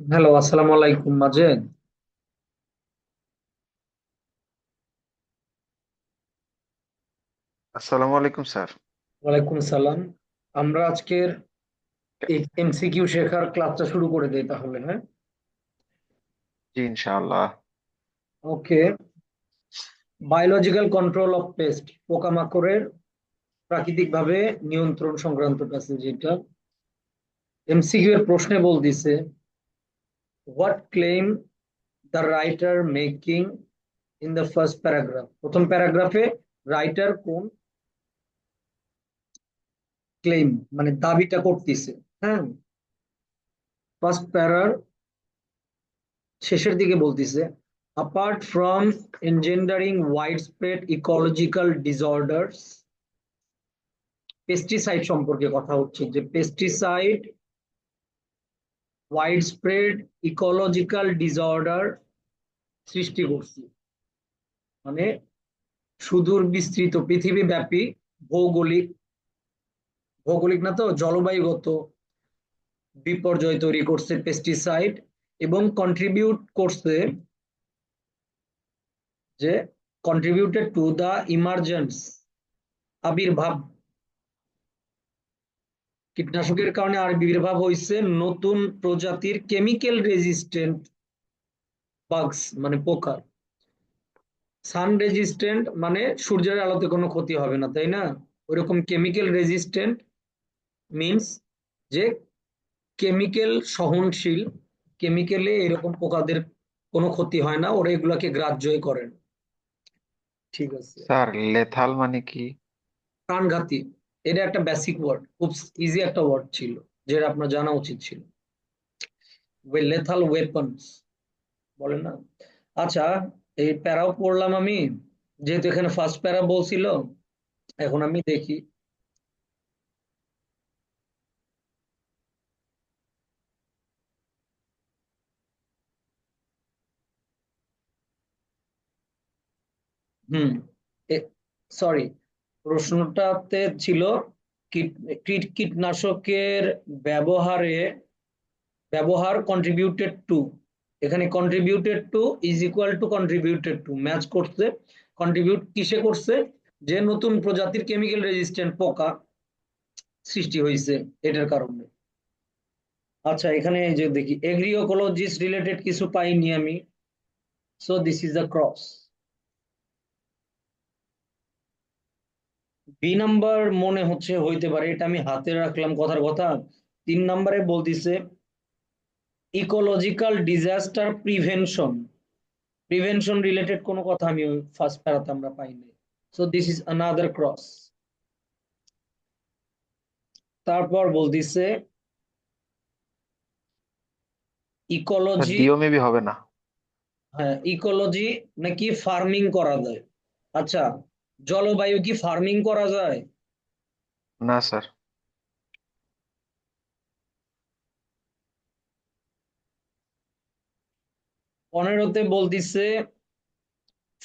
Hello, আসসালামু আলাইকুম মাজেদ। আসসালামু আলাইকুম স্যার। ওয়ালাইকুম সালাম। আমরা আজকের এমসিকিউ শেখার ক্লাসটা শুরু করে দেই তাহলে, হ্যাঁ? জি ইনশাআল্লাহ। ওকে। বায়োলজিক্যাল কন্ট্রোল অফ পেস্ট, পোকামাকড়ের প্রাকৃতিক ভাবে নিয়ন্ত্রণ সংক্রান্ত প্যাসেজ এটা। এমসিকিউ এর প্রশ্নে বলতিছে, what claim the writer making in the first paragraph. প্রথম প্যারাগ্রাফে রাইটার কোন ক্লেম মানে দাবিটা করতেছে, হ্যাঁ? ফার্স্ট প্যারার শেষের দিকে বলতিছে, apart from engendering widespread ecological disorders, pesticide সম্পর্কে কথা হচ্ছে যে পেস্টিসাইড ওয়াইডস্প্রেড ইকোলজিক্যাল ডিসঅর্ডার সৃষ্টি করছে, মানে সুদূর বিস্তৃত পৃথিবীব্যাপী ভৌগোলিক ভৌগোলিক না তো জলবায়ুগত বিপর্যয় তৈরি করছে পেস্টিসাইড, এবং কন্ট্রিবিউট করছে যে কন্ট্রিবিউটেড টু দা ইমার্জেন্স, আবির্ভাব, কীটনাশকের কারণে আবির্ভাব হয়েছে নতুন প্রজাতির কেমিক্যাল রেজিস্ট্যান্ট বাগস মানে পোকা। সান রেজিস্ট্যান্ট মানে সূর্যের আলোতে কোনো ক্ষতি হবে না, তাই না? ওইরকম কেমিক্যাল রেজিস্ট্যান্ট মিনস যে কেমিক্যাল সহনশীল, কেমিক্যালে এরকম পোকাদের কোনো ক্ষতি হয় না, ওরা এগুলাকে গ্রাহ্যই করেন। ঠিক আছে। স্যার লেথাল মানে কি? প্রাণঘাতী, এটা একটা বেসিক ওয়ার্ড, খুব ইজি একটা ওয়ার্ড ছিল, যেটা আপনার জানা উচিত ছিল। লেথাল ওয়েপন্স বলে না। আচ্ছা, এই প্যারাও পড়লাম আমি, যেহেতু এখানে ফার্স্ট প্যারা বলছিল। এখন আমি দেখি। হুম। সরি, প্রশ্নটাতে ছিল কীট কীটনাশকের ব্যবহারে ব্যবহার কন্ট্রিবিউটেড টু, এখানে contributed to is equal to contributed to match করছে। কন্ট্রিবিউট কিসে করছে? যে নতুন প্রজাতির কেমিক্যাল রেজিস্ট্যান্ট পোকা সৃষ্টি হয়েছে এটার কারণে। আচ্ছা, এখানে এই যে দেখি এগ্রিওকোলজিস্ট রিলেটেড কিছু পাইনি আমি, so this is the cross. B number মনে হচ্ছে হইতে পারে, এটা আমি হাতে রাখলাম কথার কথা। 3 নম্বরে বলতিছে ecological disaster prevention, prevention related কোনো কথা আমি ফার্স্ট প্যারাতে আমরা পাইনি, so this is another cross. তারপর বলতিছে স্যার ইকোলজি, ডিও মেবি হবে না। হ্যাঁ ইকোলজি নাকি ফার্মিং করা যায়। আচ্ছা, জলবায়ু কি ফার্মিং করা যায়? না স্যার। 15তে বলতিছে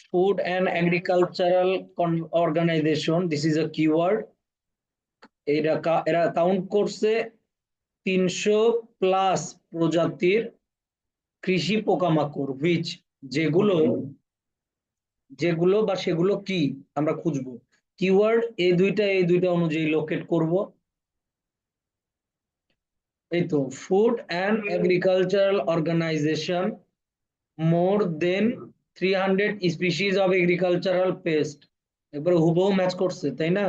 food and agricultural organisation, this is a keyword. এরা কাউন্ট করছে 300+ প্রজাতির কৃষি পোকামাকড়, হুইচ, যেগুলো যেগুলো বা সেগুলো কি আমরা খুঁজবো। কিওয়ার্ড এই দুইটা অনুযায়ী লোকেট করব। এই তো, food and agricultural organisation more than 300 species of agricultural pest, একবার হুবহু ম্যাচ করছে, তাই না?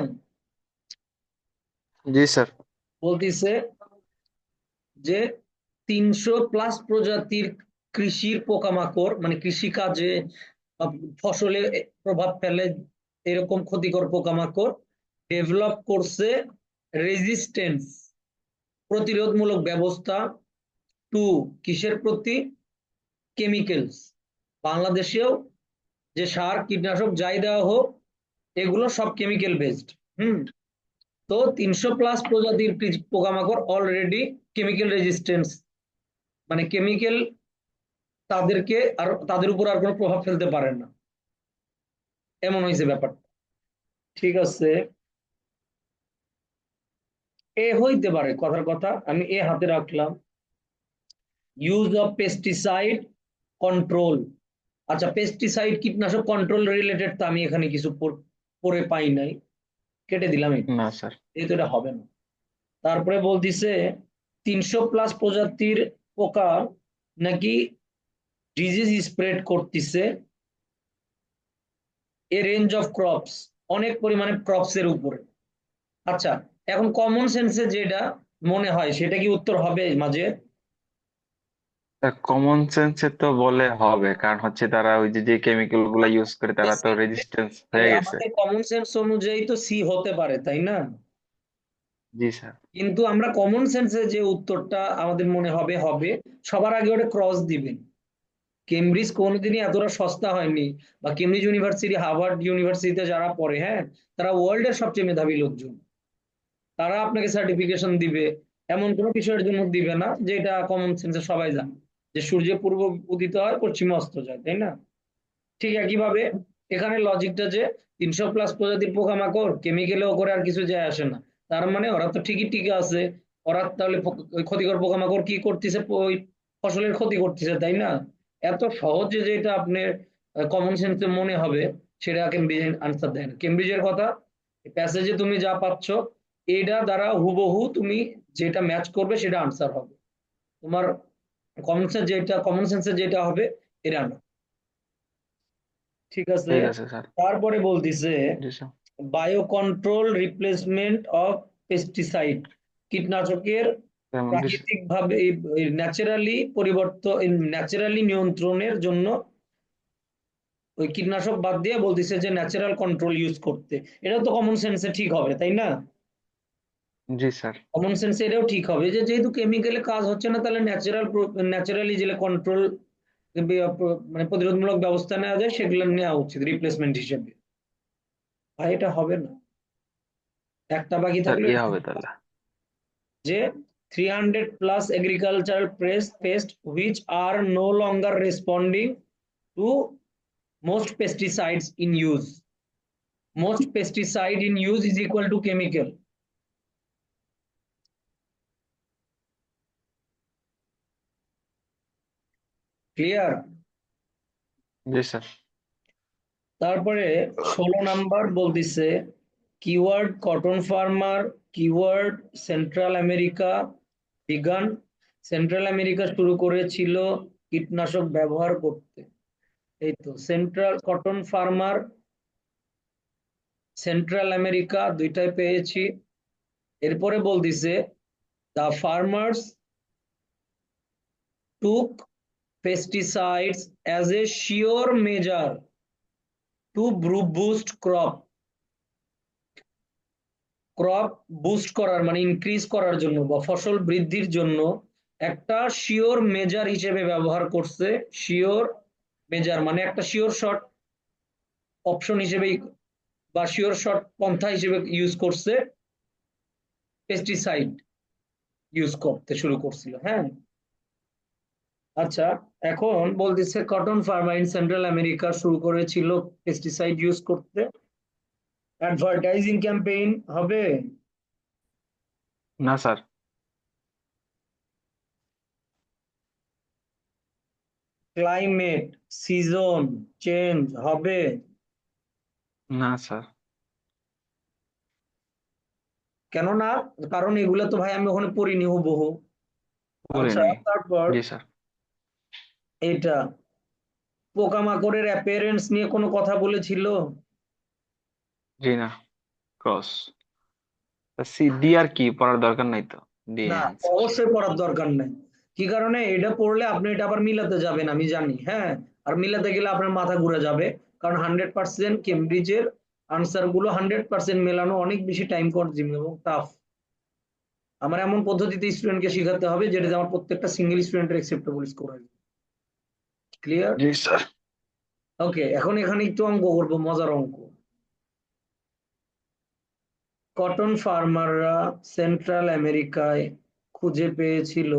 জি স্যার। বলতিছে যে 300+ প্রজাতির কৃষির পোকামাকড় মানে কৃষি কাজে ফসলে প্রভাব ফেলে এরকম ক্ষতিকর পোকামাকড় ডেভেলপ করছে রেজিস্ট্যান্স, প্রতিরোধমূলক ব্যবস্থা, টু, কিসের প্রতি? কেমিক্যালস। বাংলাদেশেও যে সার কীটনাশক যাই দেওয়া হোক, এগুলো সব কেমিক্যাল বেসড। হুম। তো 300+ প্রজাতির পোকামাকড় অলরেডি কেমিক্যাল রেজিস্ট্যান্স, মানে কেমিক্যাল তাদেরকে আর তাদের উপর আর কোনো প্রভাব ফেলতে পারে না, এমন হয়েছে ব্যাপারটা। ঠিক আছে, এ হইতে পারে কথার কথা, আমি এ হাতে রাখলাম। Use of pesticide control. আচ্ছা, পেস্টিসাইড কীটনাশক কন্ট্রোল রিলেটেড তো আমি এখানে কিছু পড়ে পাই নাই, কেটে দিলাম এটা, না স্যার। যেহেতু এটা হবে না। তারপরে বলতিছে 300+ প্রজাতির পোকা নাকি ডিজিজ স্প্রেড করতেছে এ রেঞ্জ অফ ক্রপস, অনেক পরিমাণে ক্রপস এর উপরে। আচ্ছা, এখন কমন সেন্সে যেটা মনে হয় সেটা কি উত্তর হবে মাঝে? কমন সেন্সে তো বলে হবে, কারণ হচ্ছে তারা ওই যে যে কেমিক্যাল গুলা ইউজ করে তারা তো রেজিস্ট্যান্স হয়ে গেছে। আমাদের কমন সেন্স অনুযায়ী তো সি হতে পারে, তাই না? জি স্যার। কিন্তু আমরা কমন সেন্সে যে উত্তরটা আমাদের মনে হবে হবে, সবার আগে ওটা ক্রস দিবেন। কেমব্রিজ কোনোদিনই এতটা সস্তা হয়নি, বা কেমব্রিজ ইউনিভার্সিটি, হার্ভার্ড ইউনিভার্সিটিতে যারা পড়ে, হ্যাঁ, তারা ওয়ার্ল্ডের সবচেয়ে মেধাবী লোকজন। তারা আপনাকে সার্টিফিকেশন দিবে, এমন কোনো বিষয়ের জন্য দিবে না যেটা কমন সেন্সে সবাই জানে, যে সূর্য পূর্ব উদিত হয়, পশ্চিমে অস্ত যায়, তাই না? ঠিক একইভাবে এখানে লজিকটা যে 300+ প্রজাতির পোকামাকড় কেমিক্যালে করে আর কিছু যায় আসে না, তার মানে ওরা তো ঠিকই টিকে আছে। ওরা তাহলে ওই ক্ষতিকর পোকামাকড় কি করতেছে, ওই ফসলের ক্ষতি করতেছে, তাই না? এত সহজে যেটা আপনার কমন সেন্সে মনে হবে, সেটা কেমব্রিজ আনসার দেয় না। কেমব্রিজের কথা প্যাসেজে তুমি যা পাচ্ছ, এটা দ্বারা হুবহু তুমি যেটা ম্যাচ করবে সেটা আনসার হবে। তোমার কমন সেন্সে যেটা হবে এটা না। ঠিক আছে। ঠিক আছে স্যার। তারপরে বলতিছে জি sir. Bio control replacement of pesticide, কীটনাশকের যেমন কি? প্রাকৃতিক ভাবে ন্যাচারালি পরিবর্তন, ন্যাচারালি নিয়ন্ত্রণের জন্য ওই কীটনাশক বাদ দিয়ে বলতিছে যে ন্যাচারাল কন্ট্রোল ইউজ করতে। এটা তো কমন সেন্সে ঠিক হবে, তাই না? জি স্যার। কমন সেন্সে এটাও ঠিক হবে যে যেহেতু কেমিক্যালে কাজ হচ্ছে না, তাহলে ন্যাচারালি যে কন্ট্রোল মানে প্রতিরোধমূলক ব্যবস্থা নেওয়া যায় সেগুলো নেওয়া উচিত রিপ্লেসমেন্ট হিসেবে। ভাই এটা হবে না, একটা বাকি স্যার থাকলে কি হবে তাহলে? যে 300+ agricultural pest which are no longer responding to most pesticides in use. Most pesticide in use is equal to chemical. Clear? G sir. তারপরে 16 নাম্বার বলতেছে keyword cotton farmer, keyword central America began. Central America শুরু করেছিল কীটনাশক ব্যবহার করতে, এই তো central cotton farmer, central America দুইটাই পেয়েছি। এরপরে বলতিছে the farmers took pesticides as a sure measure two boost crop. Crop boost করার মানে ইনক্রিজ করার জন্য বা ফসল বৃদ্ধির জন্য একটা শিওর মেজার হিসেবে ব্যবহার করছে। শিওর মেজার মানে একটা শিওর শর্ট অপশন হিসেবে বা শিওর শর্ট পন্থা হিসেবে ইউজ করছে, পেস্টিসাইড ইউজ করতে শুরু করছিল, হ্যাঁ। আচ্ছা, এখন বলতেছে cotton farmer in central America শুরু করেছিল পেস্টিসাইড ইউজ করতে। অ্যাডভার্টাইজিং ক্যাম্পেইন হবে? না স্যার। ক্লাইমেট সিজন চেঞ্জ হবে? না স্যার। কেন না? কারণ এগুলো তো ভাই আমি ওখানে পড়িনি হুবহু। বলি আচ্ছা, নাই। তারপর জি স্যার। এটা পোকামাকড়ের অ্যাপিয়ারেন্স নিয়ে কোনো কথা বলেছিল? জি না। ক্রস। সি ডি আর কি পড়ার দরকার নাই তো। ডি না, অ্যান্সার। অবশ্যই পড়ার দরকার নাই। কি কারণে? এটা পড়লে আপনি এটা আবার মিলাতে যাবেন আমি জানি, হ্যাঁ। আর মিলাতে গেলে আপনার মাথা ঘুরে যাবে, কারণ 100% কেমব্রিজের আনসার গুলো 100% মেলানো অনেক বেশি টাইম কনজিউমিং এবং টাফ। আমার এমন পদ্ধতিতে স্টুডেন্টকে শেখাতে হবে যেটা আমার প্রত্যেকটা সিঙ্গেল স্টুডেন্টের অ্যাকসেপ্টেবল স্কোর আসবে। ক্লিয়ার? জি স্যার। ওকে, এখন এখানে একটু অঙ্ক করবো, মজার অঙ্ক। কটন ফার্মাররা সেন্ট্রাল আমেরিকায় খুঁজে পেয়েছিল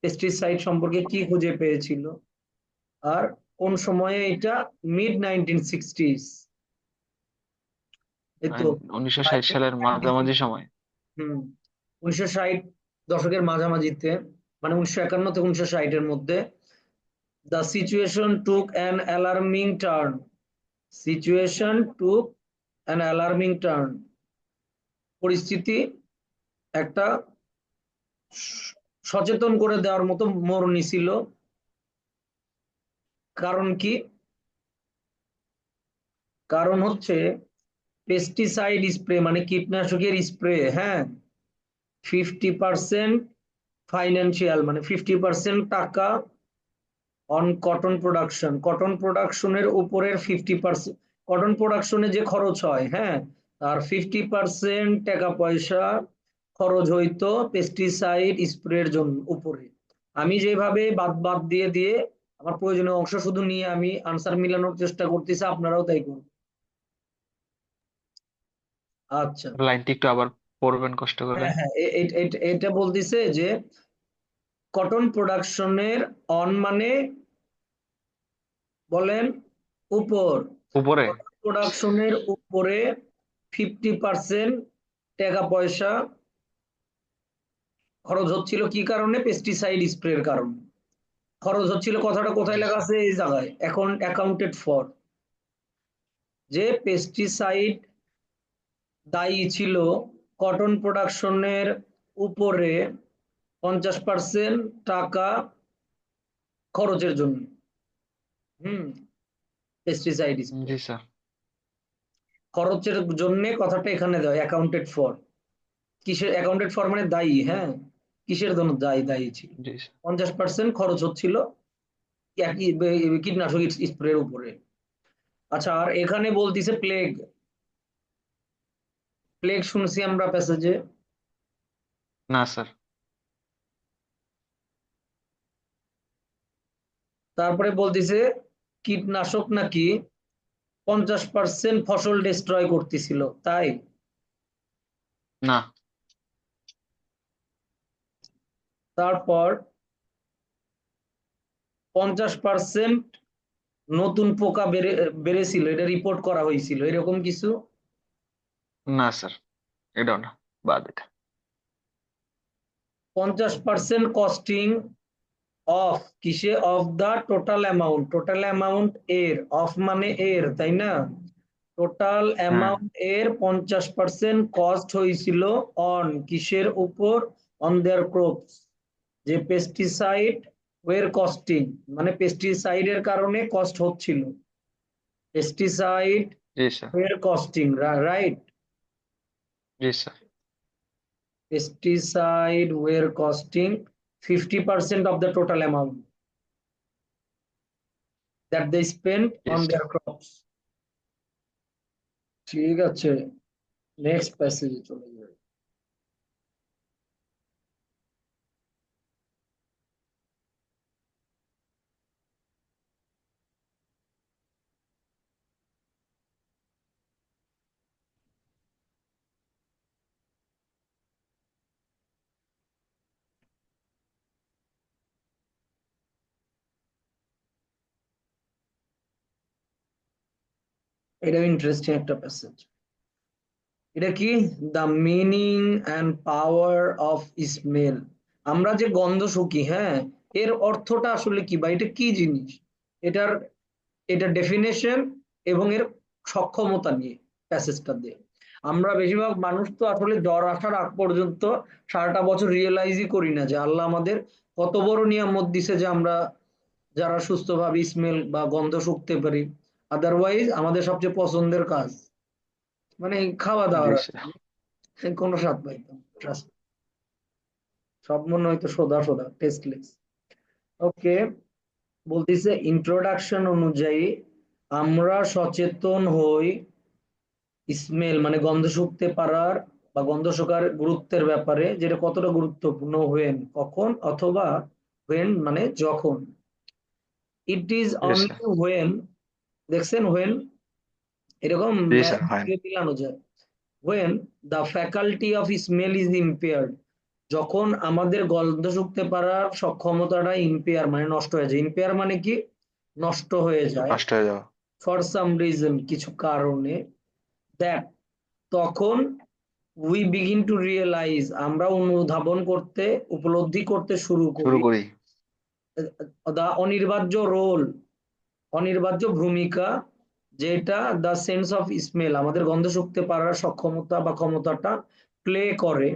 পেস্টিসাইড সম্পর্কে কি খুঁজে পেয়েছিল, আর কোন সময়ে এটা? মিড 1960s, এই তো। 1960 সালের মাঝামাঝি সময়। হম 1960 দশকের মাঝামাঝিতে মানে 1951 থেকে 1960-এর মধ্যে। The situation took an alarming turn. Situation took an alarming turn, পরিস্থিতি একটা সচেতন করে দেওয়ার মতো মোড় নিছিল। কারণ কি? কারণ হচ্ছে পেস্টিসাইড স্প্রে মানে কীটনাশকের স্প্রে, হ্যাঁ, 50% ফাইন্যান্সিয়াল মানে 50% টাকা অন কটন প্রোডাকশন, কটন প্রোডাকশনের উপরের 50%, কটন প্রোডাকশনে যে খরচ হয়, হ্যাঁ, তার 50% টাকা পয়সা খরচ হইতো পেস্টিসাইড স্প্রের জন্য উপরে। আমি যেভাবে বাদ বাদ দিয়ে দিয়ে আমার প্রয়োজনীয় অংশ শুধু নিয়ে আমি আনসার মিলানোর চেষ্টা করতেছি, আপনারাও তাই করুন। আচ্ছা, লাইনটি একটু আবার পড়বেন কষ্ট করে। হ্যাঁ হ্যাঁ, এটা বলতেছে যে কটন প্রোডাকশনের অন মানে বলেন উপর, উপরে। কটন প্রোডাকশনের উপরে 50% টাকা পয়সা খরচ হচ্ছিল কি কারণে? পেস্টিসাইড স্প্রের কারণে খরচ হচ্ছিল। কথাটা কোথায় জি লেখা স্যার। আছে? এই জায়গায়, এখন অ্যাকাউন্টেড ফর। যে পেস্টিসাইড দায়ী ছিল কটন প্রোডাকশনের উপরে 50% টাকা খরচের জন্য। হুম, পেস্টিসাইড স্প্রে জি স্যার। খরচের জন্য কথাটা এখানে দেয় অ্যাকাউন্টেড ফর। কিসের অ্যাকাউন্টেড ফর? মানে দায়ী, হ্যাঁ, কিসের জন্য দায়ী? দায়ী ছিল জি স্যার। 50% খরচ হচ্ছিল একই কীটনাশক স্প্রের উপরে। আচ্ছা, আর এখানে বলতিছে প্লেগ। প্লেগ শুনছি আমরা প্যাসেজে। না স্যার। তারপরে বলতিছে কীটনাশক নাকি 50% ফসল ডিস্ট্রয় করতেছিল, তাই? না। তারপর 50% নতুন পোকা বেড়েছিল, এটা রিপোর্ট করা হয়েছিল, এরকম কিছু? না স্যার, এটাও না, বাদ এটা। 50% কস্টিং অফ কিসে? Of the total amount, total amount এর, অফ মানে এর, তাই না? টোটাল হ্যাঁ। অ্যামাউন্ট এর 50% কস্ট হয়েছিল অন কিসের উপর? On their crops. যে পেস্টিসাইড ওয়ের কস্টিং মানে পেস্টিসাইডের কারণে কস্ট হচ্ছিল, পেস্টিসাইড জি স্যার। Over costing, right? জি sir. Pesticide over costing 50% of the total amount that they spent জি on স্যার। their crops. ঠিক আছে, নেক্সট প্যাসেজে চলে যাই। এটা ইন্টারেস্টিং একটা প্যাসেজ। এটা কি? The meaning and power of smell. আমরা যে গন্ধ শুকি, হ্যাঁ, এর অর্থটা আসলে কি, বা এটা কি জিনিস? এটার এটা ডেফিনেশন এবং এর সক্ষমতা নিয়ে প্যাসেজটা দিয়ে। আমরা বেশিরভাগ মানুষ তো আসলে জ্বর আসার আগ পর্যন্ত সারাটা বছর রিয়েলাইজই করি না যে আল্লাহ আমাদের কত বড় নিয়ামত দিছে যে আমরা যারা সুস্থভাবে স্মেল বা গন্ধ শুকতে পারি। আদারওয়াইজ আমাদের সবচেয়ে পছন্দের কাজ মানে খাওয়া জি দাওয়ার আর স্যার। কি, কোনো স্বাদ পাইতাম ট্রাস্ট, সব মনে হয়তো সোদা সোদা, টেস্টলেস। ওকে, বলতেছে ইন্ট্রোডাকশন অনুযায়ী আমরা সচেতন হই স্মেল মানে গন্ধ শুকতে পারার বা গন্ধ শোকার গুরুত্বের ব্যাপারে, যেটা কতটা গুরুত্বপূর্ণ হোয়েন কখন, অথবা হোয়েন মানে যখন, it is G sir. Only when, দেখছেন হোয়েন এরকম জি স্যার, হয়। মিলানো যায়। When the faculty of smell is impaired, যখন আমাদের গন্ধ শুকতে পারার সক্ষমতাটা ইম্পেয়ার মানে নষ্ট হয়ে যায়। ইম্পেয়ার মানে কি? নষ্ট হয়ে যায়। নষ্ট হয়ে যাওয়া। ফর সাম রিজন কিছু কারণে, দ্যাট তখন উই বিগিন টু রিয়েলাইজ, আমরা অনুধাবন করতে, উপলব্ধি করতে শুরু শুরু করি। করি। দা অনির্বার্য রোল, অনির্বার্য ভূমিকা, যেটা দ্য সেন্স অফ স্মেল, আমাদের গন্ধ শুঁকতে পারার সক্ষমতা বা ক্ষমতাটা প্লে করে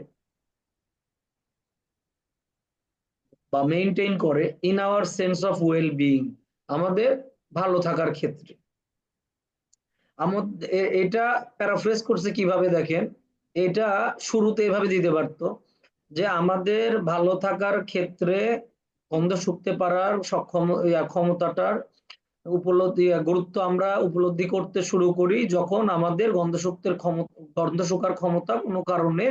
বা মেনটেন করে in our sense of well being, আমাদের ভালো থাকার ক্ষেত্রে। এটা প্যারাফ্রেজ করছে কিভাবে দেখেন, এটা শুরুতে এভাবে দিতে পারতো যে আমাদের ভালো থাকার ক্ষেত্রে গন্ধ শুঁকতে পারার ক্ষমতাটার উপলব্ধি গুরুত্ব আমরা উপলব্ধি করতে শুরু করি যখন আমাদের গন্ধ শুকার ক্ষমতা কোনো কারণে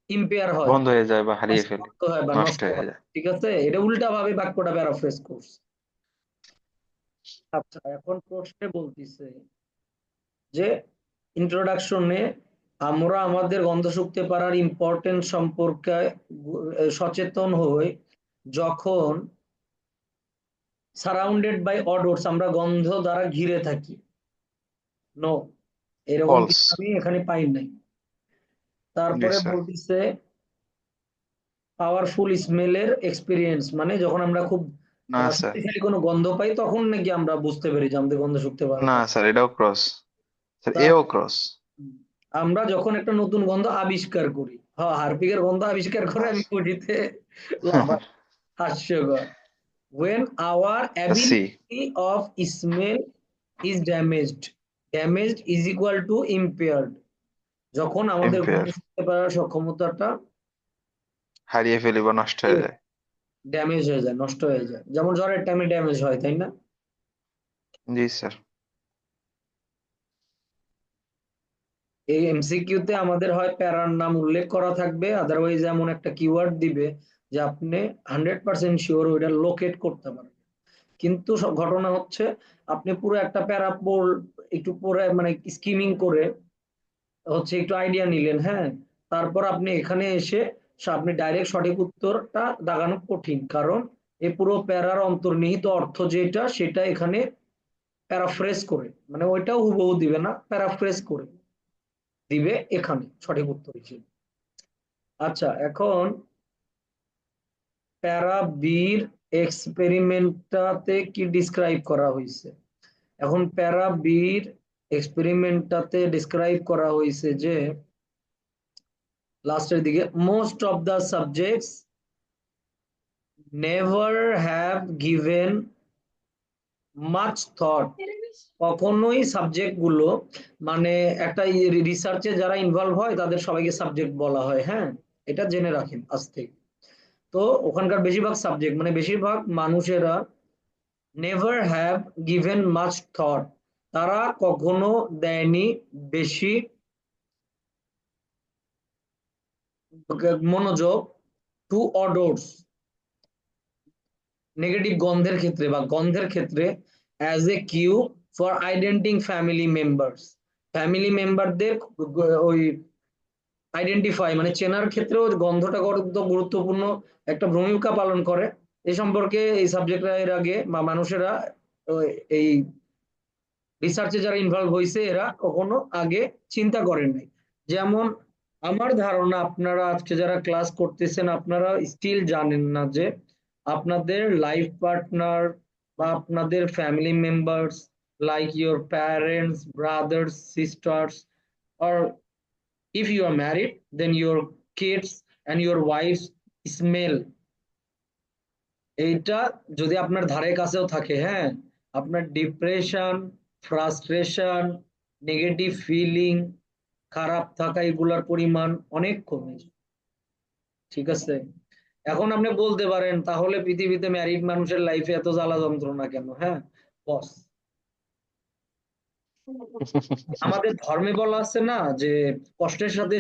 ইম্পেয়ার হয়, বন্ধ হয়ে যায় বা হারিয়ে ফেলি, নষ্ট হয় বা নষ্ট নষ্ট হয়ে হয়। যায়। ঠিক আছে, এটা উল্টা ভাবে বাক্যটা প্যারাফ্রেজ করছে। আচ্ছা, এখন প্রশ্নে বলতিছে যে ইন্ট্রোডাকশনে আমরা আমাদের গন্ধ শুঁকতে পারার ইম্পর্টেন্স সম্পর্কে সচেতন হই যখন সারাউন্ডেড বাই অডোরস, আমরা গন্ধ দ্বারা ঘিরে থাকি। নো, এরকম ফলস। কিছু আমি এখানে পাই নাই। জি তারপরে স্যার। বলতেছে পাওয়ারফুল স্মেলের এক্সপিরিয়েন্স, মানে যখন আমরা খুব না স্যার। শক্তিশালী কোনো গন্ধ পাই তখন নাকি আমরা বুঝতে পারি যে আমাদের গন্ধ শুঁকতে পারার না কথা। স্যার, এটাও ক্রস। স্যার এও তারপর ক্রস। আমরা যখন একটা নতুন গন্ধ আবিষ্কার করি, হ্যাঁ, হারপিকের গন্ধ আবিষ্কার করে আমি খুঁটিতে লাফাই, হাস্যকর। when our see. ability of smell is damaged is equal to impaired, যখন আমাদের গন্ধ এম্পিয়ার। শুঁকতে পারার সক্ষমতাটা হারিয়ে ফেলি বা নষ্ট হয়ে যায়। ড্যামেজ হয়ে যায়, নষ্ট হয়ে যায়, যেমন জ্বরের টাইমে ড্যামেজ হয়, তাই না? জি স্যার। এই এমসিকিউ তে আমাদের হয় প্যারার নাম উল্লেখ করা থাকবে, আদারওয়াইজ এমন একটা কিওয়ার্ড দিবে যে আপনি 100% শিওর ওইটা লোকেট করতে পারবেন। কিন্তু সব ঘটনা হচ্ছে আপনি পুরো একটা প্যারা একটু পরে মানে স্কিমিং করে হচ্ছে একটু আইডিয়া নিলেন, হ্যাঁ, তারপর আপনি এখানে এসে আপনি ডাইরেক্ট সঠিক উত্তরটা দাগানো কঠিন, কারণ এই পুরো প্যারার অন্তর্নিহিত অর্থ যেটা সেটা এখানে প্যারাফ্রেজ করে, মানে ওইটাও হুবহু দিবে না, প্যারাফ্রেজ করে দিবে এখানে সঠিক উত্তর হিসেবে। আচ্ছা, এখন প্যারা বির এক্সপেরিমেন্টটাতে কি ডিসক্রাইব করা হয়েছে? এখন প্যারা বির এক্সপেরিমেন্টটাতে ডিসক্রাইব করা হয়েছে যে লাস্টের দিকে most of the subjects never have given much thought, কখনোই সাবজেক্ট গুলো মানে একটা রিসার্চে যারা ইনভলভ হয় তাদের সবাইকে সাবজেক্ট বলা হয়, হ্যাঁ, এটা জেনে রাখেন আজ থেকে। তো ওখানকার বেশিরভাগ সাবজেক্ট মানে বেশিরভাগ মানুষেরা never have given much thought, তারা কখনো দেয়নি বেশি মনোযোগ টু অডোর্স, নেগেটিভ গন্ধের ক্ষেত্রে বা গন্ধের ক্ষেত্রে as a cue for identifying family members, family মেম্বারদের ওই আইডেন্টিফাই মানে চেনার ক্ষেত্রেও গন্ধটা গুরুত্বপূর্ণ একটা ভূমিকা পালন করে। এই সম্পর্কে এই সাবজেক্টরা এর আগে বা মানুষেরা এই রিসার্চে যারা ইনভলভ হয়েছে এরা কখনো আগে চিন্তা করেন নাই। যেমন আমার ধারণা আপনারা আজকে যারা ক্লাস করতেছেন আপনারা স্টিল জানেন না যে আপনাদের লাইফ পার্টনার বা আপনাদের family members like your parents, brothers, sisters, or if you are married then your kids and your wives smell, এইটা যদি আপনার ধারে কাছেও থাকে, হ্যাঁ, আপনার ডিপ্রেশন, ফ্রাস্ট্রেশন, নেগেটিভ ফিলিং, খারাপ থাকা এগুলার পরিমাণ অনেক কমে যায়। ঠিক আছে, এখন আপনি বলতে পারেন তাহলে পৃথিবীতে ম্যারিড মানুষের লাইফে এত জ্বালা যন্ত্রণা কেন? হ্যাঁ বস, আমাদের ধর্মে বলা আছে না যে কষ্টের সাথে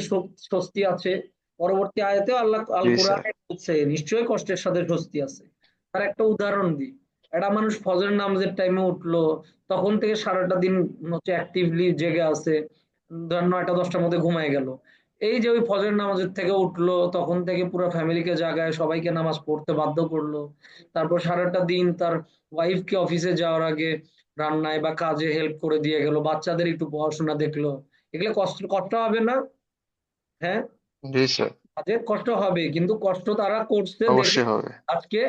স্বস্তি আছে, পরবর্তী আয়াতে আল্লাহ আল জি স্যার। কোরআনে বলছে নিশ্চয়ই কষ্টের সাথে স্বস্তি আছে। তার একটা উদাহরণ দিই, একটা মানুষ ফজর নামাজের টাইমে উঠলো, তখন থেকে সারাটা দিন হচ্ছে অ্যাক্টিভলি জেগে আছে, ধর 9টা 10টার মধ্যে ঘুমায় গেল, এই যে ওই ফজর নামাজের থেকে উঠলো তখন থেকে পুরো ফ্যামিলিকে জাগায় সবাইকে নামাজ পড়তে বাধ্য করলো, তারপর সারাটা দিন তার ওয়াইফকে অফিসে যাওয়ার আগে রান্নায় বা কাজে হেল্প করে দিয়ে গেল, বাচ্চাদের একটু পড়াশোনা দেখলো, এগুলো কষ্ট কষ্ট হবে না? হ্যাঁ, জি স্যার, তাদের কষ্ট হবে, কিন্তু কষ্ট তারা করছে দেখে অবশ্যই হবে। আজকে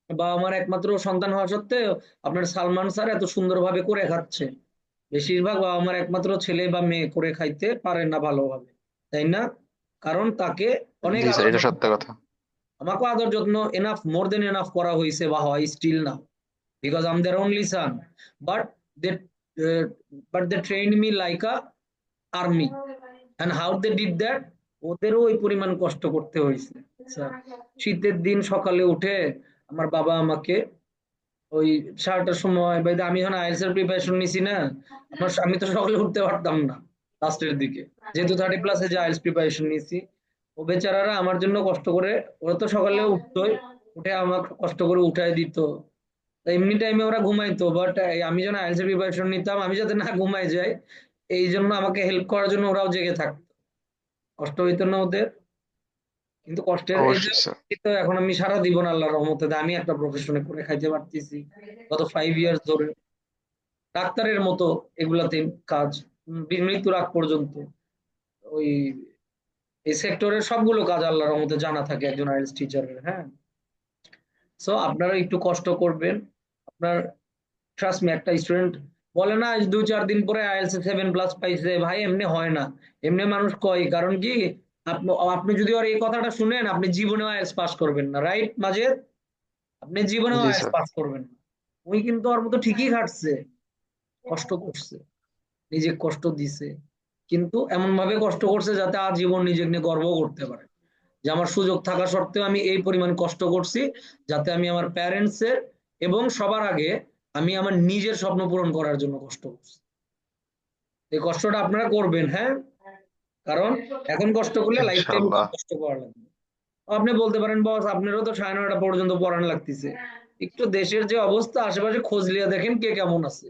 বাবা মার একমাত্র সন্তান হওয়া সত্ত্বেও আপনার সালমান স্যার এত সুন্দরভাবে করে খাচ্ছে। বেশিরভাগ বাবা মার একমাত্র ছেলে বা মেয়ে করে খাইতে পারে না ভালোভাবে, তাই না? কারণ তাকে অনেক জি স্যার, আদর এটা যত্ন সত্য করা কথা। হয়। আমাকেও আদর যত্ন এনাফ, মোর দেন এনাফ করা হয়েছে বা হয় স্টিল না, because I am their only son. But they they trained me like a army, and how they did that, ওদেরও ওই পরিমাণ কষ্ট করতে হয়েছে। আচ্ছা, শীতের দিন সকালে উঠে আমার বাবা আমাকে ওই 7টার সময়, বা আমি যখন আইএলটিএস এর প্রিপারেশন নিছি না, আমি তো সকালে উঠতে পারতাম না লাস্টের দিকে, যেহেতু 30 প্লাসে যে আইএলটিএস প্রিপারেশন নিছি। ও বেচারারা আমার জন্য কষ্ট করে, ওরা তো সকালে উঠতোই, উঠে আমাকে কষ্ট করে উঠাই দিত। তো এমনি টাইমে ওরা ঘুমাইতো, বাট আমি যখন আইএলটিএস এর প্রিপারেশন নিতাম, আমি যাতে না ঘুমাই যাই এই জন্য আমাকে হেল্প করার জন্য ওরাও জেগে থাকতো। কষ্ট হইতো না ওদের? কিন্তু কষ্টের এই যে, অবশ্যই স্যার। এই তো এখন আমি সারা জীবন আল্লাহর রহমতে আমি একটা প্রফেশনে করে খাইতে পারতেছি গত 5 ইয়ার্স ধরে, ডাক্তারের মতো এগুলাতে কাজ, মৃত্যুর আগ পর্যন্ত ওই এই সেক্টরের সবগুলো কাজ আল্লাহর রহমতে জানা থাকে একজন আইএলটিএস টিচারের। হ্যাঁ, সো আপনারা একটু কষ্ট করবেন। আপনার ট্রাস্ট মি, একটা স্টুডেন্ট বলে না আজ 2-4 দিন পরে আইএলটিএস 7 প্লাস পাইছে, ভাই এমনি হয় না। এমনি মানুষ কয়, কারণ কি আপনি আপনি যদি আর এই কথাটা শুনেন আপনি জীবনেও আইএলটিএস পাস করবেন না, রাইট মাঝে? আপনি জীবনেও জি আইএলটিএস স্যার। পাস করবেন না। উনি কিন্তু ওর মতো ঠিকই খাটছে, কষ্ট করছে, নিজে কষ্ট দিছে, কিন্তু এমন ভাবে কষ্ট করছে যাতে আজীবন নিজেকে নিয়ে গর্ব করতে পারে যে আমার সুযোগ থাকা সত্ত্বেও আমি এই পরিমাণ কষ্ট করছি, যাতে আমি আমার প্যারেন্টস এর এবং সবার আগে আমি আমার নিজের স্বপ্ন পূরণ করার জন্য কষ্ট করছি। এই কষ্টটা আপনারা করবেন, হ্যাঁ? কারণ এখন কষ্ট করলে লাইফ টাইম ইনশাল্লাহ। কষ্ট করা লাগবে। আপনি বলতে পারেন, বস আপনারও তো 9:30 পর্যন্ত পড়ান লাগতেছে, একটু দেশের যে অবস্থা আশেপাশে খোঁজ লিয়ে দেখেন কে কেমন আছে।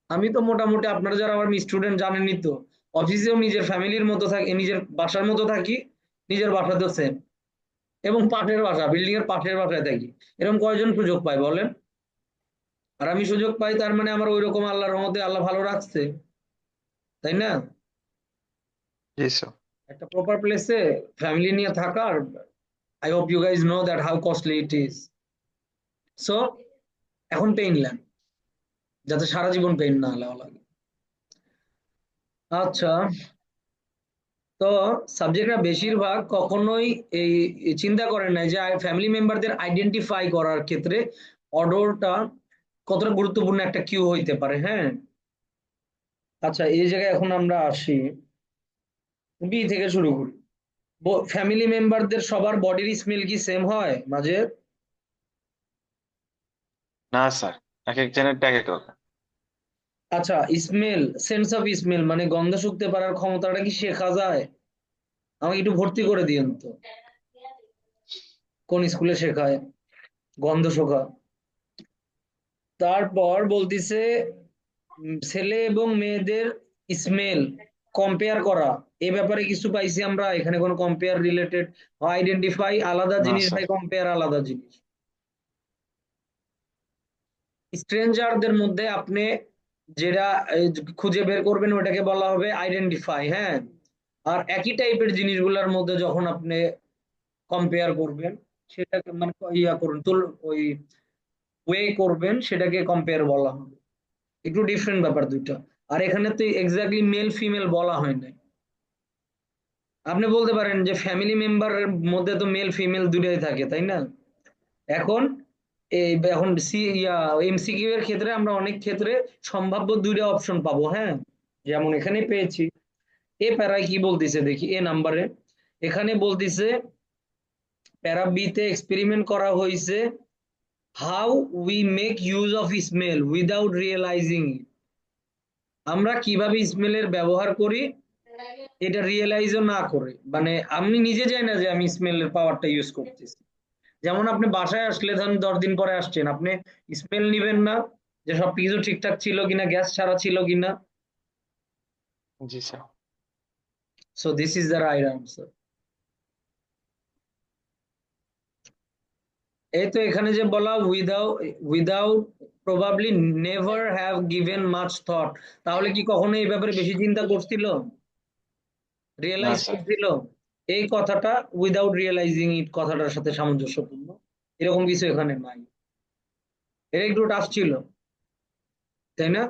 আমি তো মোটামুটি, আপনারা যারা আমার স্টুডেন্ট জানেনই তো, অফিসেও নিজের ফ্যামিলির মতো থাকি, নিজের বাসার মতো থাকি, নিজের বাসাতেও সেম, এবং পাশের বাসা, বিল্ডিং এর পাশের বাসায় থাকি। এরকম কয়জন সুযোগ পায় বলেন? আর আমি সুযোগ পাই, তার মানে আমার ওই রকম আল্লাহর রহমতে আল্লাহ ভালো রাখছে, তাই না? জি স্যার। একটা প্রপার প্লেসে ফ্যামিলি নিয়ে থাকার, I hope you guys know that how costly it is. So এখন পেইন নেন, যাতে সারা জীবন পেইন না লাগে। আচ্ছা, তো সাবজেক্টরা বেশিরভাগ কখনোই এই এই চিন্তা করেন নাই যে ফ্যামিলি মেম্বারদের আইডেন্টিফাই করার ক্ষেত্রে অর্ডারটা কতটা গুরুত্বপূর্ণ একটা কিউ হইতে পারে। হ্যাঁ, আচ্ছা, এই জায়গায় এখন আমরা আসি, বি থেকে শুরু করি। ফ্যামিলি মেম্বারদের সবার বডির স্মেল কি সেম হয় মাঝে? না স্যার, এক একজনের এক এক রকম। আচ্ছা, স্মেল, সেন্স অফ স্মেল মানে গন্ধ শুঁকতে পারার ক্ষমতাটা কি শেখা যায়? আমাকে একটু ভর্তি করে দিয়েন তো, কোন স্কুলে শেখায় গন্ধ শোকা? তারপর বলতিছে ছেলে এবং মেয়েদের স্মেল কম্পেয়ার করা, এ ব্যাপারে কিছু পাইছি আমরা এখানে? কোনো কম্পেয়ার রিলেটেড? আইডেন্টিফাই আলাদা না জিনিস, স্যার। ভাই কম্পেয়ার আলাদা জিনিস। স্ট্রেঞ্জারদের মধ্যে আপনি যেটা খুঁজে বের করবেন ওটাকে বলা হবে আইডেন্টিফাই। হ্যাঁ, আর একই টাইপের জিনিসগুলোর মধ্যে যখন আপনি কম্পেয়ার করবেন, সেটাকে মানে ইয়া করুন তুল ওই ওয়ে করবেন, সেটাকে কম্পেয়ার বলা হবে। একটু ডিফারেন্ট ব্যাপার দুইটা। আর এখানে তো এক্স্যাক্টলি মেল ফিমেল বলা হয় নাই। আপনি বলতে পারেন যে ফ্যামিলি মেম্বারের মধ্যে তো মেল ফিমেল দুটাই থাকে, তাই না? এখন এই এখন এমসিকিউ এর ক্ষেত্রে আমরা অনেক ক্ষেত্রে সম্ভাব্য দুইটা অপশন পাবো। হ্যাঁ, যেমন এখানে পেয়েছি, এ প্যারায় কি বলতিছে দেখি, এ নাম্বারে এখানে বলতিছে প্যারা বি তে এক্সপেরিমেন্ট করা হয়েছে how we make use of smell without realising. আমরা কিভাবে স্মেলের ব্যবহার করি এটা রিয়েলাইজও না করে, মানে আমি নিজে জানি না যে আমি স্মেলের পাওয়ারটা ইউজ করতেছি। যেমন আপনি বাসায় আসলে ধরুন 10 দিন পরে আসছেন, আপনি স্মেল নিবেন না যে সবকিছু ঠিকঠাক ছিল কিনা, গ্যাস ছাড়া ছিল কিনা? জি স্যার। So this is the right answer. এই তো এখানে যে বলা without probably never have given much thought, তাহলে কি কখনো এই ব্যাপারে বেশি চিন্তা করছিল, না রিয়েলাইজ স্যার। করছিল? এই কথাটা উইদাউট রিয়েলাইজিং ইট কথাটার সাথে সামঞ্জস্যপূর্ণ, এরকম কিছু এখানে নাই। এটা একটু টাফ ছিল, তাই না?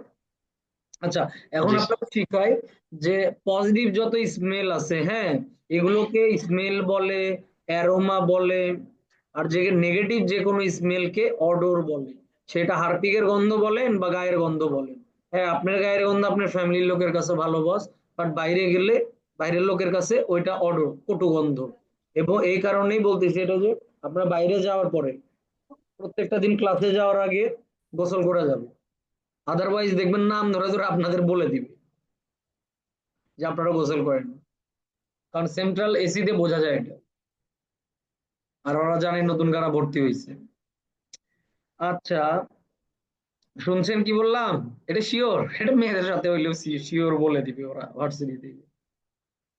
আচ্ছা, এখন জি স্যার। আপনাকে শিখাই যে পজিটিভ যত স্মেল আছে, হ্যাঁ, এগুলোকে স্মেল বলে, অ্যারোমা বলে, আর যে নেগেটিভ যে কোনো স্মেলকে অডোর বলে। সেটা হারপিকের গন্ধ বলেন বা গায়ের গন্ধ বলেন। হ্যাঁ, আপনার গায়ের গন্ধ আপনার ফ্যামিলির লোকের কাছে ভালো বস, বাট বাইরে গেলে বাইরের লোকের কাছে ওইটা অডোর, কটু গন্ধ। এবং এই কারণেই বলতেছি এটা যে আপনার বাইরে যাওয়ার পরে প্রত্যেকটা দিন ক্লাসে যাওয়ার আগে গোসল করা যাবে। আদারওয়াইজ দেখবেন নাম ধরে ধরে আপনাদের বলে দিবে যে আপনারা গোসল করেন না। কারণ সেন্ট্রাল এসিতে বোঝা যায় এটা, আর ওরা জানে নতুন কারা ভর্তি হয়েছে। আচ্ছা, শুনছেন কি বললাম? এটা শিওর, এটা মেয়েদের সাথে হইলেও শিওর বলে দিবে ওরা ভার্সিটিতে।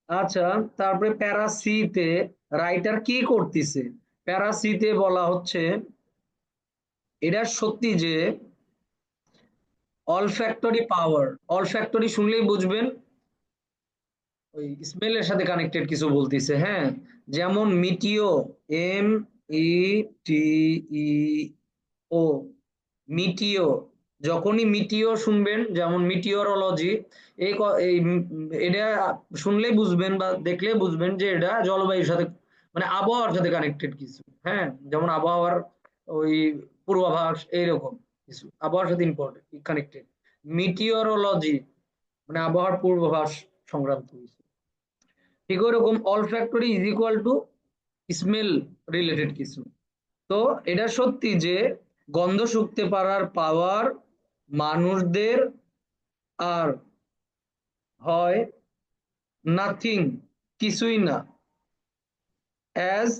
আচ্ছা, তারপরে প্যারা সি তে রাইটার কি করতেছে? প্যারা সি তে বলা হচ্ছে এটা সত্যি যে অলফ্যাক্টরি পাওয়ার, অলফ্যাক্টরি শুনলেই বুঝবেন ওই স্মেলের সাথে কানেক্টেড কিছু বলতেছে, হ্যাঁ। যেমন মিটিও, এম ই টি ই ও, মিটিও, যখনই মিটিও শুনবেন, যেমন মিটিওরোলজি, এটা শুনলেই বুঝবেন বা দেখলে বুঝবেন যে এটা জলবায়ুর সাথে মানে আবহাওয়ার সাথে কানেক্টেড কিছু, হ্যাঁ। যেমন আবহাওয়ার ওই পূর্বাভাস এইরকম কিছু আবহাওয়ার সাথে ইম্পর্টেন্ট কানেক্টেড। মিটিওরোলজি মানে আবহাওয়ার পূর্বাভাস সংক্রান্ত কিছু। ঠিক ওরকম olfactory is equal to smell related কিছু। তো এটা সত্যি যে গন্ধ শুঁকতে পারার পাওয়ার মানুষদের আর হয় নাথিং, কিছুই না, অ্যাজ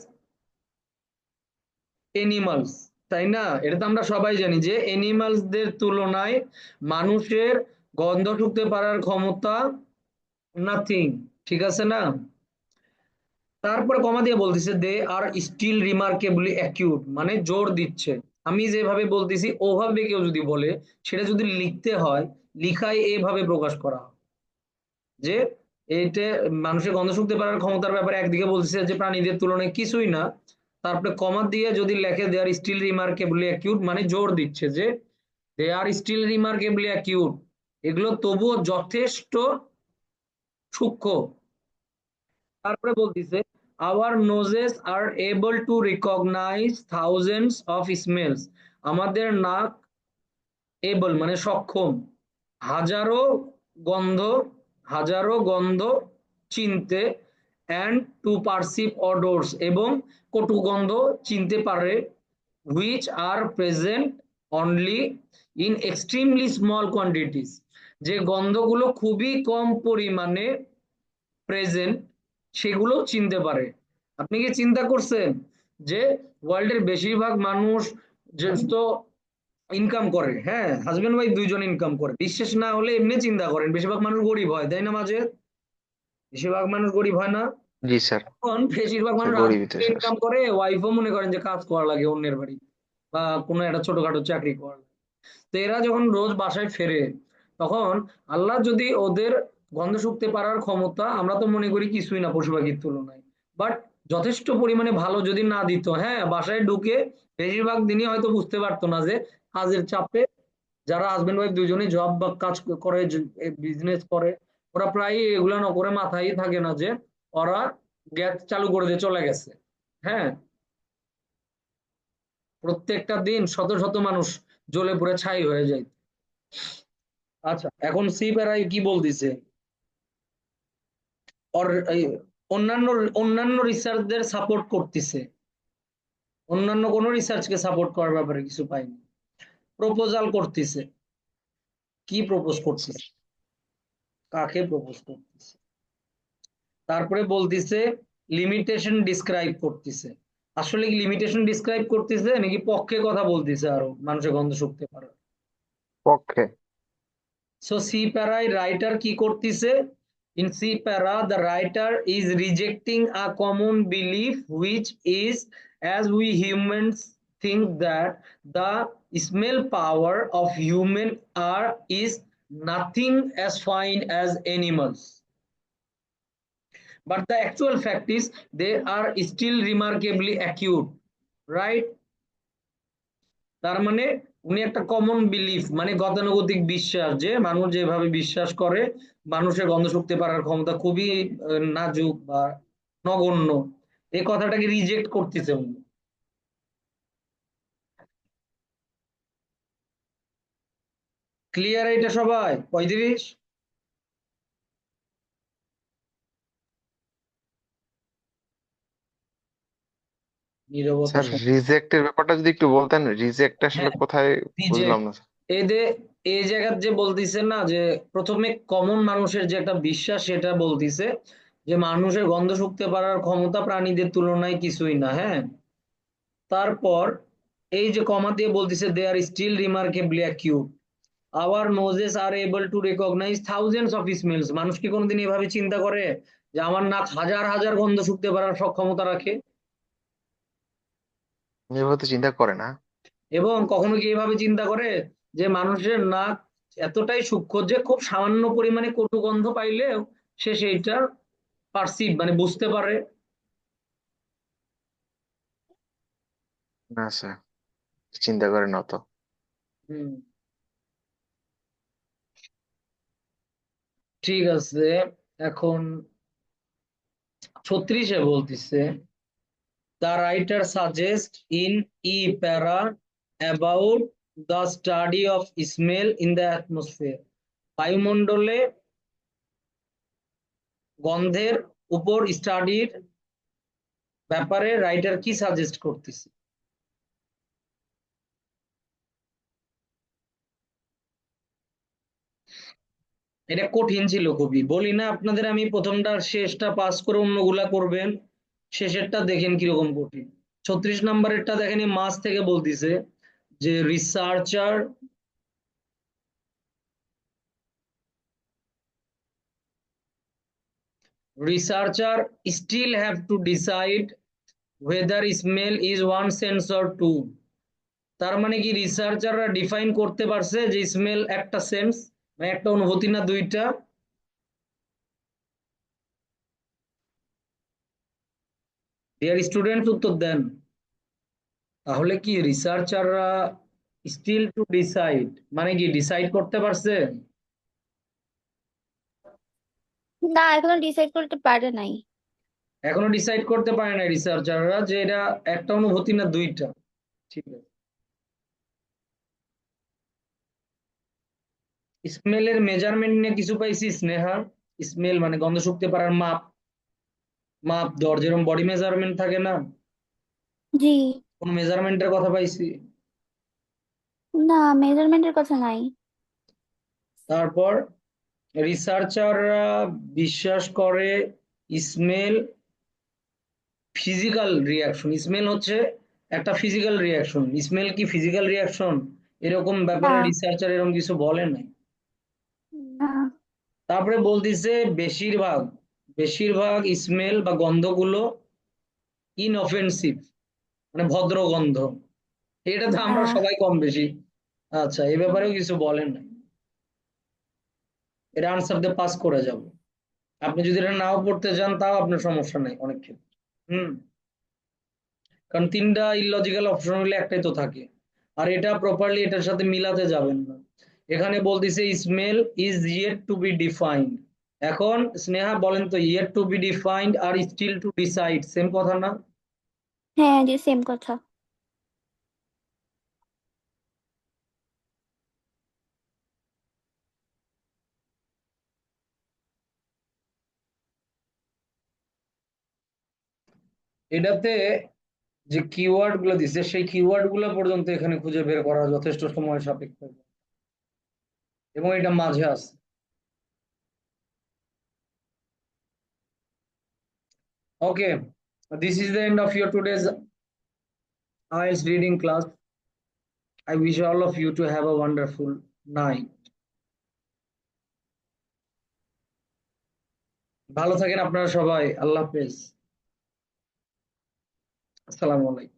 এনিমালস, তাই না? এটা তো আমরা সবাই জানি যে এনিমালসদের তুলনায় মানুষের গন্ধ শুঁকতে পারার ক্ষমতা নাথিং, ঠিক আছে না? তারপরে কমা দিয়ে বলতেছে দে আর স্টিল রিমার্কেবলি অ্যাকিউট, মানে জোর দিচ্ছে। আমি যেভাবে বলতেছি ওভাবে কেউ যদি বলে, সেটা যদি লিখতে হয়, লিখায় এভাবে প্রকাশ করা হয় যে এইটা মানুষের গন্ধ শুঁকতে পারার ক্ষমতার ব্যাপারে একদিকে বলতেছে যে প্রাণীদের তুলনায় কিছুই না, তারপরে কমা দিয়ে যদি লেখে they are still remarkably acute, মানে জোর দিচ্ছে যে they are still remarkably acute, এগুলো তবুও যথেষ্ট সূক্ষ্ম। তারপরে বলতেছে our noses are able to recognise thousands of smells, আমাদের নাক এবল মানে সক্ষম হাজারো গন্ধ, হাজারো গন্ধ চিনতে, অ্যান্ড টু পারসিভ অডোরস, এবং কটু গন্ধ চিনতে পারে, which are present only in extremely small quantities, যে গন্ধগুলো খুবই কম পরিমাণে প্রেজেন্ট সেগুলো চিনতে পারে। আপনি কি চিন্তা করছেন যে ওয়ার্ল্ডের বেশিরভাগ মানুষ যে তো ইনকাম করে, হ্যাঁ, হাজবেন্ড ওয়াইফ দুইজন ইনকাম করে, বিশ্বাস না হলে এমনি চিন্তা করেন, বেশিরভাগ মানুষ গরিব হয়, তাই না? মাঝে বেশিরভাগ মানুষ গরিব হয় না? জি স্যার। এখন বেশিরভাগ স্যার মানুষ গরিবই তো হাজবেন্ড স্যার। ইনকাম করে, ওয়াইফও মনে করেন যে কাজ করা লাগে অন্যের বাড়ি বা কোনো একটা ছোটখাটো চাকরি করা লাগে। তো এরা যখন রোজ বাসায় ফেরে, তখন আল্লাহ যদি ওদের গন্ধ শুঁকতে পারার ক্ষমতা, আমরা তো মনে করি কিছুই না পশু পাখির তুলনায়, বাট যথেষ্ট পরিমাণে ভালো যদি না দিত, হ্যাঁ, বাসায় ঢুকে বেশিরভাগ দিনই হয়তো বুঝতে পারতো না যে কাজের চাপে, যারা হাজবেন্ড ওয়াইফ দুজনেই জব বা কাজ করে, বিজনেস করে, ওরা প্রায় এগুলা না করে মাথায় থাকে না যে ওরা গ্যাস চালু করে দিয়ে চলে গেছে, হ্যাঁ। প্রত্যেকটা দিন শত শত মানুষ জ্বলে পুড়ে ছাই হয়ে যায়। আচ্ছা, এখন সি প্যারাই কি বলতেছে, ওর এই অন্যান্য অন্যান্য রিসার্চদের সাপোর্ট করতেছে, অন্যান্য কোনো রিসার্চকে সাপোর্ট করার ব্যাপারে কিছু পাইনি, প্রপোজাল করতেছে। কি প্রপোজ স্যার। করতেছে? কাকে প্রপোজ করতেছে? তারপরে বলতেছে লিমিটেশন ডিসক্রাইব করতেছে। আসলে কি লিমিটেশন ডিসক্রাইব করতেছে নাকি পক্ষে কথা বলতেছে আরো মানুষের গন্ধ শুকতে পারে? পক্ষে। সো সি প্যারায় রাইটার কি করতেছে? ইন সি প্যারা the writer is rejecting a common belief which is as we humans think that the smell power of human are is nothing as fine as animals, but the actual fact is they are still remarkably acute, right? তার মানে উনি একটা common belief মানে গতানুগতিক বিশ্বাস যে মানুষ যেভাবে বিশ্বাস করে মানুষের গন্ধ শুঁকতে পারার ক্ষমতা খুবই নাজুক বা নগণ্য, এই কথাটাকে রিজেক্ট করতেছে উনি। ক্লিয়ার এটা সবাই? 35। নীরবতা স্যার রিজেক্টের ব্যাপারটা যদি একটু বলতেন, রিজেক্ট আসলে হ্যাঁ, কোথায়? বুঝলাম রিজেক্ট না স্যার। এদের এই জায়গার যে বলতিছে না যে প্রথমে কমন মানুষের যে একটা বিশ্বাস সেটা বলতিছে যে মানুষের গন্ধ শুঁকতে পারার ক্ষমতা প্রাণীদের তুলনায় কিছুই না, হ্যাঁ। তারপর এই যে কমা দিয়ে বলতিছে they are still remarkably acute, our noses are able to recognise thousands of smells. মানুষ কি কোনোদিন এভাবে চিন্তা করে যে আমার নাক হাজার হাজার গন্ধ শুঁকতে পারার সক্ষমতা রাখে? এভাবে তো চিন্তা করে না। এবং কখনো কি এভাবে চিন্তা করে যে মানুষের নাক এতটাই সূক্ষ্ম যে খুব সামান্য পরিমাণে কটু গন্ধ পাইলেও সে সেইটা পারসিভ মানে বুঝতে পারে? না স্যার, চিন্তা করে না তো। হুম, ঠিক আছে। এখন 36-এ বলতিছে the writer suggests in e-para about the study of smell in the atmosphere, বায়ুমণ্ডলে গন্ধের উপর স্টাডির ব্যাপারে রাইটার কি সাজেস্ট করতেছে? এটা কঠিন ছিল খুবই, বলি না আপনাদের আমি প্রথমটা শেষটা পাস করে অন্যগুলা করবেন, শেষেরটা দেখেন কিরকম কঠিন। 36 নম্বরেরটা দেখেন মাস থেকে বলতিছে যে researcher still have to decide whether smell is one sense or two। তার মানে কি রিসার্চাররা ডিফাইন করতে পারছে যে স্মেল একটা সেন্স মানে একটা অনুভূতি না দুইটা? ডিয়ার স্টুডেন্টস উত্তর দেন। তাহলে কি রিসার্চাররা স্টিল টু ডিসাইড মানে কি ডিসাইড করতে পারছে? না, এখনো ডিসাইড করতে পারে নাই। এখনো ডিসাইড করতে পারে না রিসার্চাররা যে এটা একটা অনুভূতি না দুইটা। ঠিক আছে। স্মেলের মেজারমেন্ট নিয়ে কিছু পাইছি স্নেহা? স্মেল মানে গন্ধ শুঁকতে পারার মাপ, মাপ দর যেরকম বডি মেজারমেন্ট থাকে না, জি। কোন মেজারমেন্টের কথা পাইছি? না, মেজারমেন্টের কথা নাই। তারপর রিসার্চাররা বিশ্বাস করে স্মেল ফিজিক্যাল রিয়াকশন, স্মেল হচ্ছে একটা ফিজিক্যাল রিয়াকশন। স্মেল কি ফিজিক্যাল রিয়াকশন? এরকম না। ব্যাপারে রিসার্চার এরকম কিছু বলে নাই। না। তারপরে বলতিছে বেশিরভাগ বেশিরভাগ স্মেল বা গন্ধগুলো ইনঅফেন্সিভ মানে ভদ্র গন্ধ, এটা তো না। আমরা সবাই কম বেশি। আচ্ছা, এ ব্যাপারেও কিছু বলেন নাই, এটা আনসার দিয়ে পাস করে যাব। আপনি যদি এটা নাও পড়তে চান তাও আপনার সমস্যা নেই অনেক ক্ষেত্রে। হুম, কারণ তিনটা ইললজিক্যাল অপশন হলে একটাই তো থাকে, আর এটা প্রপারলি এটার সাথে মিলাতে যাবেন না। এখানে বলতেছে smell is yet to be defined. এখন স্নেহা বলেন তো, ইয়েট টু বি ডিফাইন্ড আর স্টিল টু ডিসাইড সেম কথা না? হ্যাঁ, জি, সেম কথা। এটাতে যে কিওয়ার্ড গুলো দিছে সেই কিওয়ার্ড গুলো পর্যন্ত এখানে খুঁজে বের করা যথেষ্ট সময় সাপেক্ষ এবং এটা মাঝে আছে। ওকে, this is the end of your today's IELTS reading class. I wish all of you to have a wonderful night. ভালো থাকেন আপনারা সবাই, আল্লাহ হাফেজ, আসসালামু আলাইকুম।